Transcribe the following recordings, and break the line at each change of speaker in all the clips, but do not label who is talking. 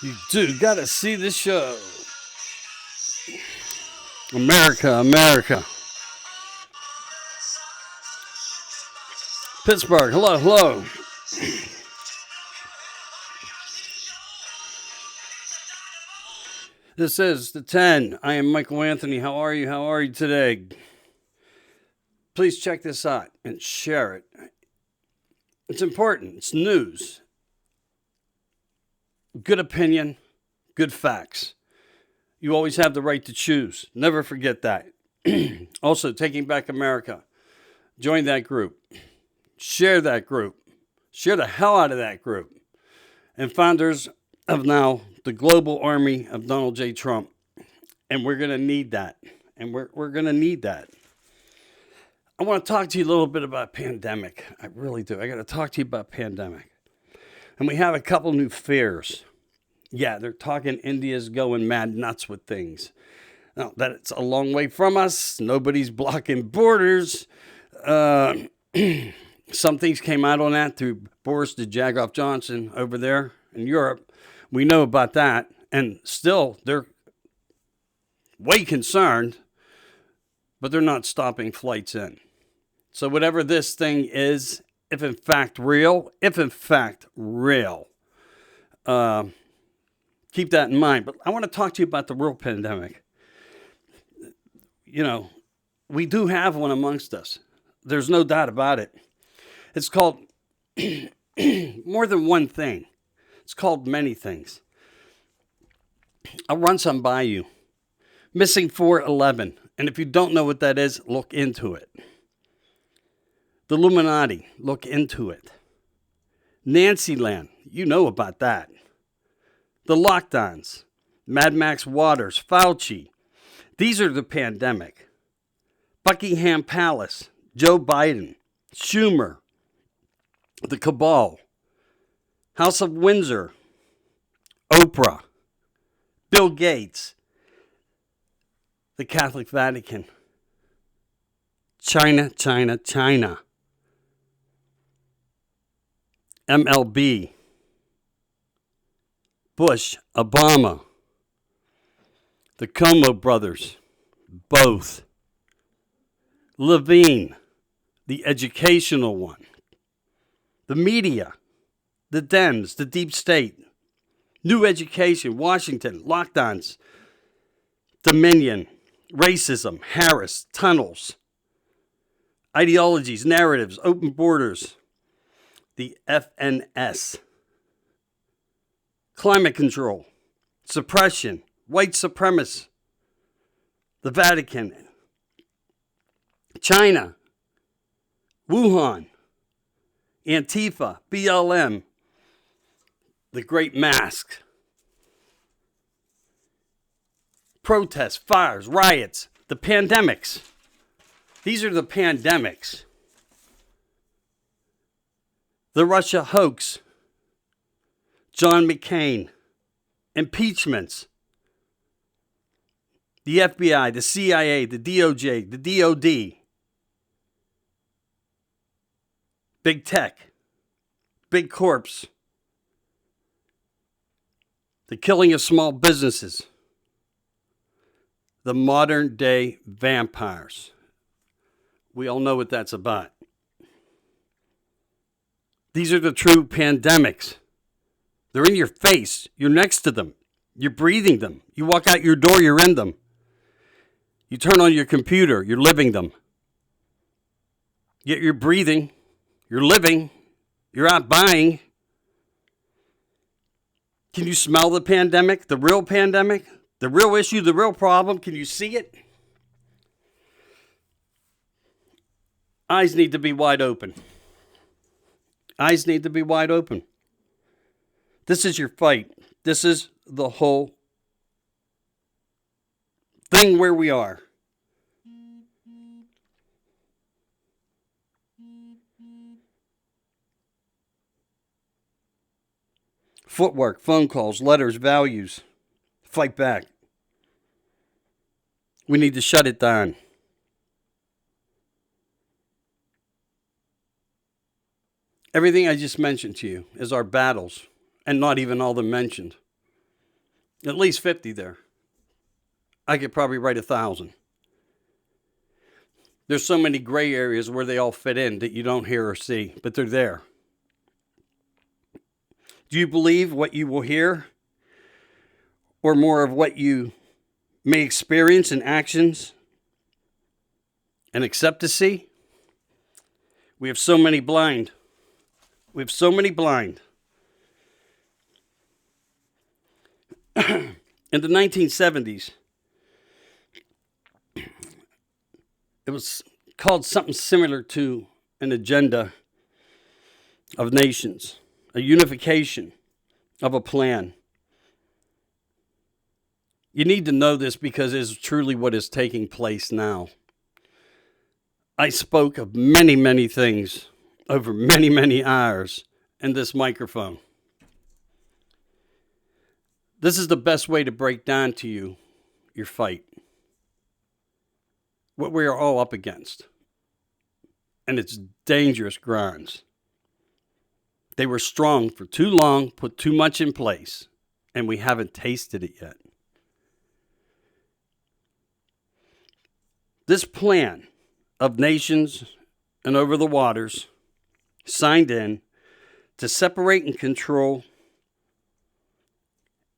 You do gotta see the show. America, America. Pittsburgh, hello, hello. This is the 10. I am Michael Anthony. How are you? How are you today? Please check this out and share it. It's important. It's news. Good opinion, good facts. You always have the right to choose. Never forget that. Also, Taking Back America. Join that group. Share that group. Share the hell out of that group. And founders of now the global army of Donald J. Trump. And we're going to need that. And we're going to need that. I want to talk to you a little bit about pandemic. I really do. I got to talk to you about pandemic. And we have a couple new fears. Yeah, they're talking India's going mad nuts with things. Now, that's a long way from us. Nobody's blocking borders. Some things came out on that through Boris the Jagoff Johnson over there in Europe. We know about that. And still, they're way concerned, but they're not stopping flights in. So whatever this thing is, if in fact real, keep that in mind. But I want to talk to you about the real pandemic. You know, we do have one amongst us. There's no doubt about it. It's called more than one thing. It's called many things. I'll run some by you. Missing 411. And if you don't know what that is, look into it. The Illuminati, look into it. Nancy Land, you know about that. The lockdowns, Mad Max Waters, Fauci. These are the pandemic. Buckingham Palace, Joe Biden, Schumer, the cabal, House of Windsor, Oprah, Bill Gates, the Catholic Vatican, China, MLB, Bush, Obama, the Como brothers, both, Levine, the educational one, the media, the Dems, the deep state, new education, Washington, lockdowns, Dominion, racism, Harris, tunnels, ideologies, narratives, open borders, the FNS, climate control, suppression, white supremacists, the Vatican, China, Wuhan, Antifa, BLM, the Great Mask, protests, fires, riots, the pandemics. These are the pandemics. The Russia hoax, John McCain, impeachments, the FBI, the CIA, the DOJ, the DOD, big tech, big corps, the killing of small businesses, the modern day vampires. We all know what that's about. These are the true pandemics. They're in your face. You're next to them. You're breathing them. You walk out your door, you're in them. You turn on your computer, you're living them. Yet you're breathing, you're living, you're out buying. Can you smell the pandemic? The real pandemic? The real issue, the real problem? Can you see it? Eyes need to be wide open. Eyes need to be wide open. This is your fight. This is the whole thing where we are. Footwork, phone calls, letters, values. Fight back. We need to shut it down. Everything I just mentioned to you is our battles, and not even all of them mentioned. At least 50 there. I could probably write 1,000. There's so many gray areas where they all fit in that you don't hear or see, but they're there. Do you believe what you will hear, or more of what you may experience in actions and accept to see? We have so many blind. We have so many blind. In the 1970s, it was called something similar to an agenda of nations, a unification of a plan. You need to know this because it is truly what is taking place now. I spoke of many, many things over many, many hours in this microphone. This is the best way to break down to you your fight, what we are all up against. And it's dangerous grounds. They were strong for too long, put too much in place, and we haven't tasted it yet. This plan of nations and over the waters signed in to separate and control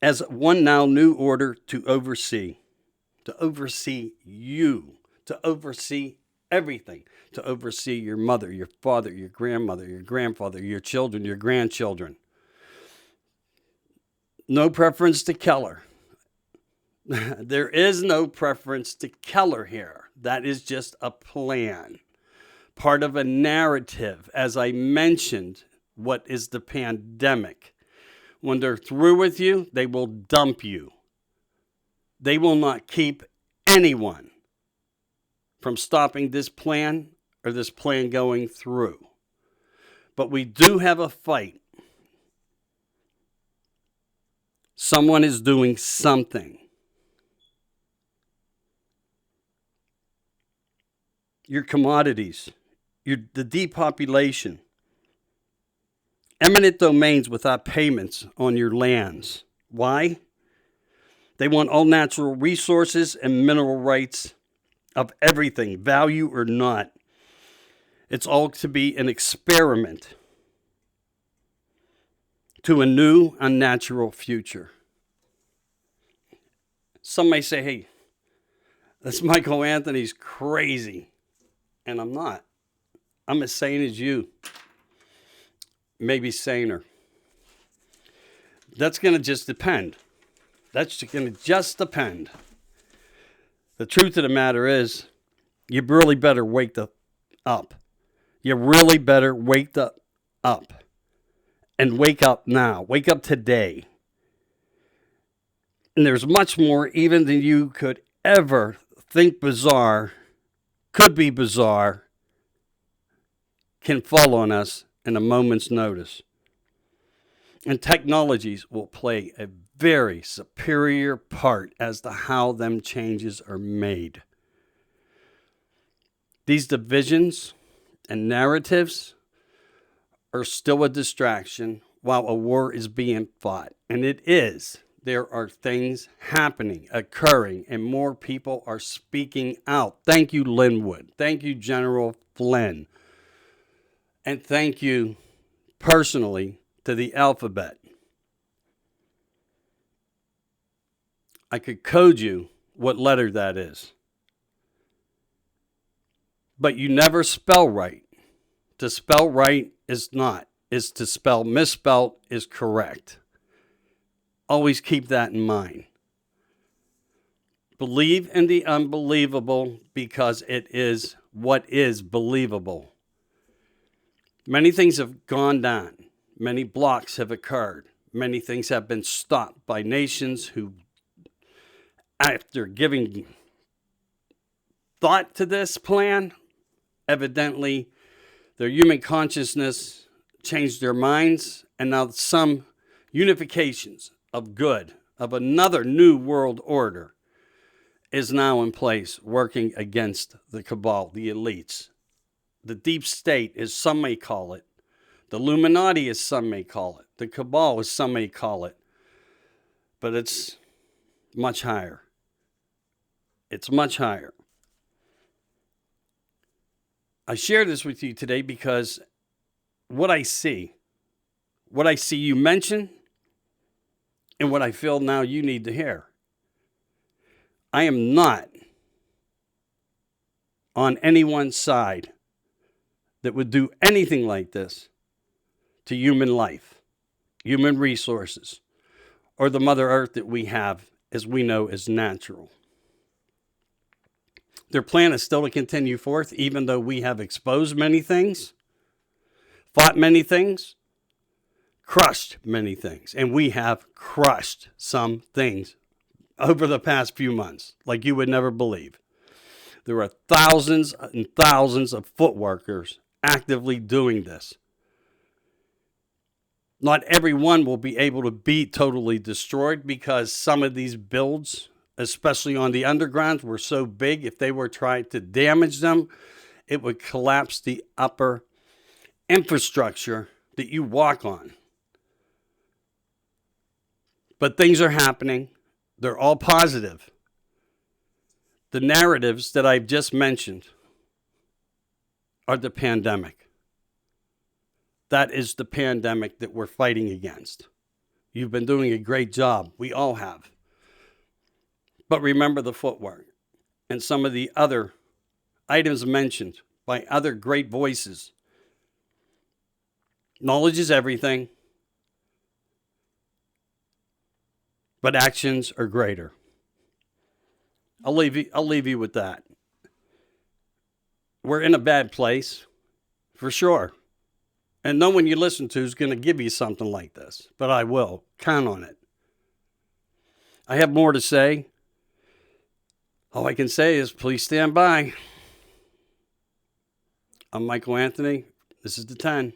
as one now new order to oversee you, to oversee everything, to oversee your mother, your father, your grandmother, your grandfather, your children, your grandchildren. No preference to Keller. There is no preference to Keller here. That is just a plan, part of a narrative. As I mentioned, what is the pandemic? When they're through with you, they will dump you. They will not keep anyone from stopping this plan or this plan going through. But we do have a fight. Someone is doing something. Your commodities, the depopulation, eminent domains without payments on your lands. Why? They want all natural resources and mineral rights of everything, value or not. It's all to be an experiment to a new, unnatural future. Some may say, hey, this Michael Anthony's crazy. And I'm not. I'm as sane as you. Maybe saner. That's going to just depend. That's going to just depend. The truth of the matter is, you really better wake up. You really better wake up. And wake up now. Wake up today. And there's much more even than you could ever think bizarre, could be bizarre, can fall on us in a moment's notice. And technologies will play a very superior part as to how them changes are made. These divisions and narratives are still a distraction while a war is being fought. And it is. There are things happening, occurring, and more people are speaking out. Thank you, Linwood. Thank you, General Flynn. And thank you personally to the alphabet. I could code you what letter that is. But you never spell right. To spell right is not. Is to spell misspelled is correct. Always keep that in mind. Believe in the unbelievable because it is what is believable. Many things have gone down. Many blocks have occurred. Many things have been stopped by nations who, after giving thought to this plan, evidently their human consciousness changed their minds, and now some unifications of good, of another new world order, is now in place working against the cabal, the elites. The deep state, as some may call it. The Illuminati, as some may call it. The cabal, as some may call it. But it's much higher. It's much higher. I share this with you today because what I see you mention, and what I feel now you need to hear. I am not on anyone's side that would do anything like this to human life, human resources, or the Mother Earth that we have, as we know, is natural. Their plan is still to continue forth, even though we have exposed many things, fought many things, crushed many things, and we have crushed some things over the past few months, like you would never believe. There are thousands and thousands of foot workers actively doing this. Not everyone will be able to be totally destroyed because some of these builds, especially on the undergrounds, were so big, if they were trying to damage them, it would collapse the upper infrastructure that you walk on. But things are happening. They're all positive. The narratives that I've just mentioned are the pandemic. That is the pandemic that we're fighting against. You've been doing a great job. We all have. But remember the footwork and some of the other items mentioned by other great voices. Knowledge is everything, but actions are greater. I'll leave you with that. We're in a bad place, for sure. And no one you listen to is going to give you something like this, but I will. Count on it. I have more to say. All I can say is please stand by. I'm Michael Anthony. This is the 10.